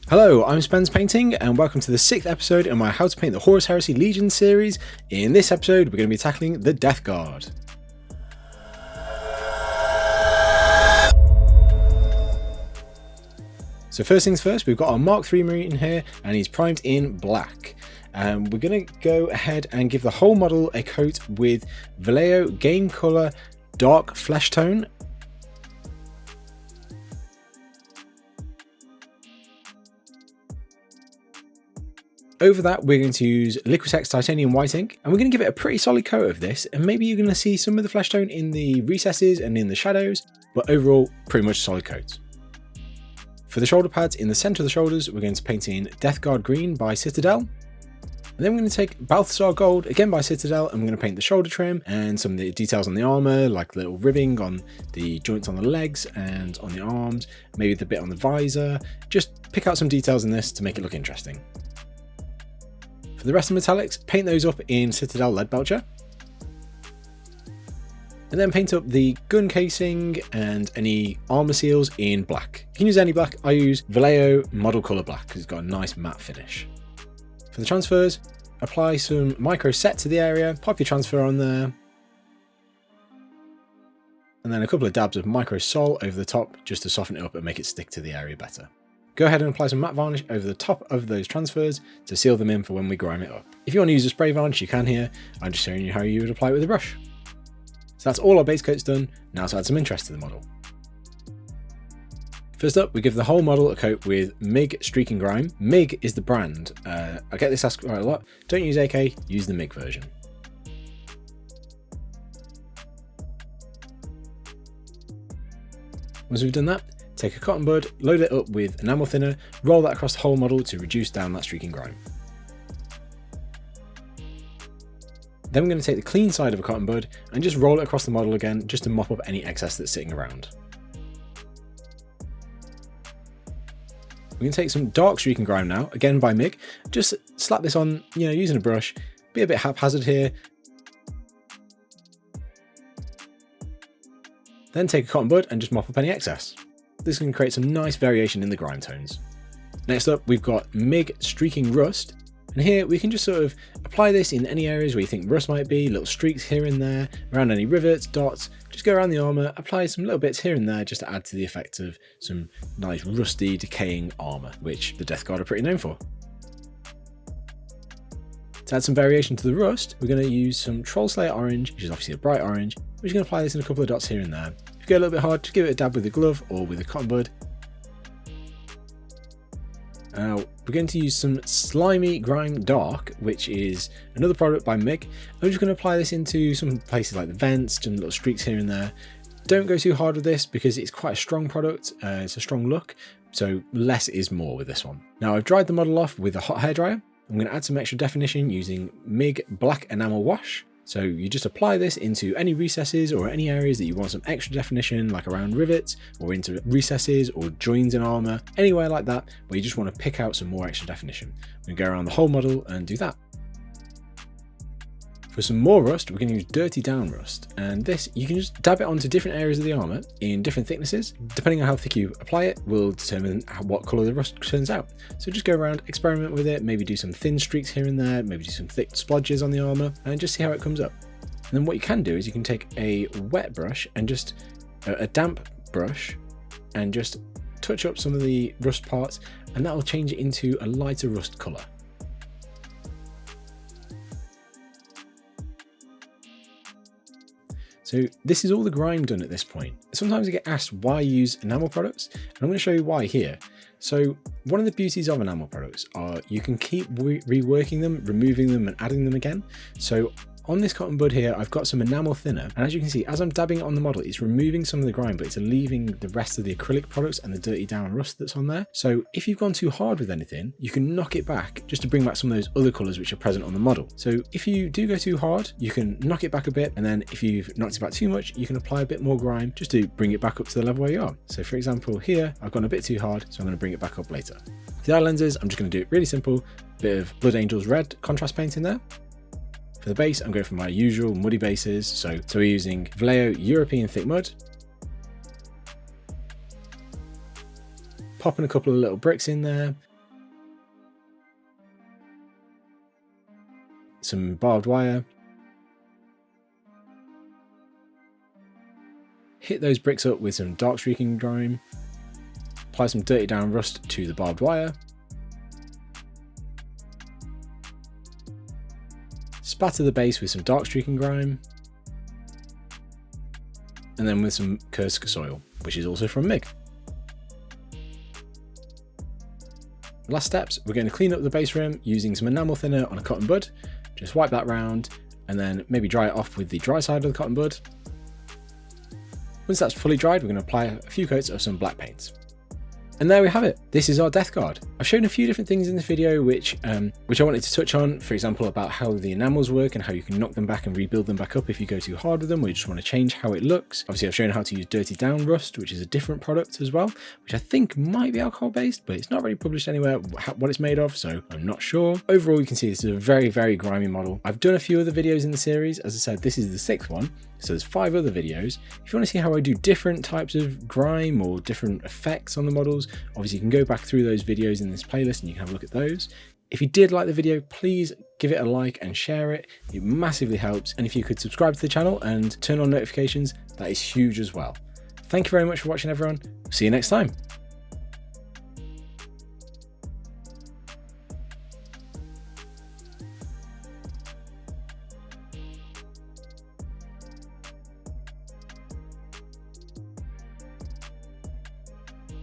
Hello, I'm Spence Painting and welcome to the 6th episode in my How to Paint the Horus Heresy Legion series. In this episode we're going to be tackling the deathguard. So first things first, we've got our Mark III Marine here and he's primed in black. We're going to go ahead and give the whole model a coat with Vallejo Game Colour Dark Flesh Tone. Over that, we're going to use Liquitex Titanium White Ink, and we're going to give it a pretty solid coat of this, and maybe you're going to see some of the flesh tone in the recesses and in the shadows, but overall, pretty much a solid coat. For the shoulder pads, in the centre of the shoulders, we're going to paint in Deathguard Green by Citadel. And then we're going to take Balthasar Gold, again by Citadel, and we're going to paint the shoulder trim and some of the details on the armour, like little ribbing on the joints on the legs and on the arms, maybe the bit on the visor. Just pick out some details in this to make it look interesting. For the rest of the metallics, paint those up in Citadel Lead Belcher. And then paint up the gun casing and any armour seals in black. You can use any black, I use Vallejo Model Colour Black because it's got a nice matte finish. For the transfers, apply some micro set to the area, pop your transfer on there. And then a couple of dabs of micro sol over the top just to soften it up and make it stick to the area better. Go ahead and apply some matte varnish over the top of those transfers to seal them in for when we grime it up. If you want to use a spray varnish, you can here. I'm just showing you how you would apply it with a brush. So that's all our base coat's done. Now let's add some interest to the model. First up, we give the whole model a coat with MIG Streaking Grime. MIG is the brand. I get this asked quite a lot. Don't use AK, use the MIG version. Once we've done that, take a cotton bud, load it up with enamel thinner, roll that across the whole model to reduce down that streaking grime. Then we're going to take the clean side of a cotton bud and just roll it across the model again just to mop up any excess that's sitting around. We're going to take some dark streaking grime now, again by MIG. Just slap this on, using a brush, be a bit haphazard here. Then take a cotton bud and just mop up any excess. This can create some nice variation in the grime tones. Next up, we've got MIG Streaking Rust. And here we can just sort of apply this in any areas where you think rust might be, little streaks here and there, around any rivets, dots. Just go around the armour, apply some little bits here and there just to add to the effect of some nice rusty, decaying armour, which the deathguard are pretty known for. To add some variation to the rust, we're going to use some Troll Slayer Orange, which is obviously a bright orange. We're just going to apply this in a couple of dots here and there. If you go a little bit hard, just give it a dab with a glove or with a cotton bud. Now, we're going to use some Slimy Grime Dark, which is another product by MIG. I'm just going to apply this into some places like the vents, some little streaks here and there. Don't go too hard with this because it's quite a strong product, it's a strong look, so less is more with this one. Now, I've dried the model off with a hot hairdryer. I'm going to add some extra definition using MIG Black Enamel Wash. So you just apply this into any recesses or any areas that you want some extra definition, like around rivets or into recesses or joins in armour, anywhere like that where you just want to pick out some more extra definition. We go around the whole model and do that. For some more rust, we're going to use Dirty Down Rust, and this you can just dab it onto different areas of the armour in different thicknesses. Depending on how thick you apply it will determine what colour the rust turns out. So just go around, experiment with it, maybe do some thin streaks here and there, maybe do some thick splodges on the armour, and just see how it comes up. And then what you can do is you can take a wet brush and just a damp brush and just touch up some of the rust parts, and that will change it into a lighter rust colour. So this is all the grime done at this point. Sometimes I get asked why I use enamel products, and I'm going to show you why here. So one of the beauties of enamel products are you can keep reworking them, removing them and adding them again. So on this cotton bud here, I've got some enamel thinner, and as you can see, as I'm dabbing it on the model, it's removing some of the grime, but it's leaving the rest of the acrylic products and the dirty down rust that's on there. So if you've gone too hard with anything, you can knock it back just to bring back some of those other colours which are present on the model. So if you do go too hard, you can knock it back a bit, and then if you've knocked it back too much, you can apply a bit more grime just to bring it back up to the level where you are. So for example, here, I've gone a bit too hard, so I'm going to bring it back up later. For the eye lenses, I'm just going to do it really simple, bit of Blood Angels Red contrast paint in there. For the base, I'm going for my usual muddy bases, so we're using Vallejo European Thick Mud. Popping a couple of little bricks in there, some barbed wire. Hit those bricks up with some dark streaking grime. Apply some dirty down rust to the barbed wire. Spatter the base with some dark streaking grime. And then with some Kursk soil, which is also from Mig. Last steps, we're going to clean up the base rim using some enamel thinner on a cotton bud. Just wipe that round and then maybe dry it off with the dry side of the cotton bud. Once that's fully dried, we're going to apply a few coats of some black paints. And there we have it. This is our deathguard. I've shown a few different things in this video which I wanted to touch on, for example, about how the enamels work and how you can knock them back and rebuild them back up if you go too hard with them, or you just want to change how it looks. Obviously, I've shown how to use dirty down rust, which is a different product as well, which I think might be alcohol based, but it's not really published anywhere what it's made of, so I'm not sure. Overall, you can see this is a very, very grimy model. I've done a few other videos in the series. As I said, this is the 6th one. So there's 5 other videos. If you want to see how I do different types of grime or different effects on the models, obviously you can go back through those videos in this playlist and you can have a look at those. If you did like the video, please give it a like and share it. It massively helps. And if you could subscribe to the channel and turn on notifications, that is huge as well. Thank you very much for watching, everyone. See you next time.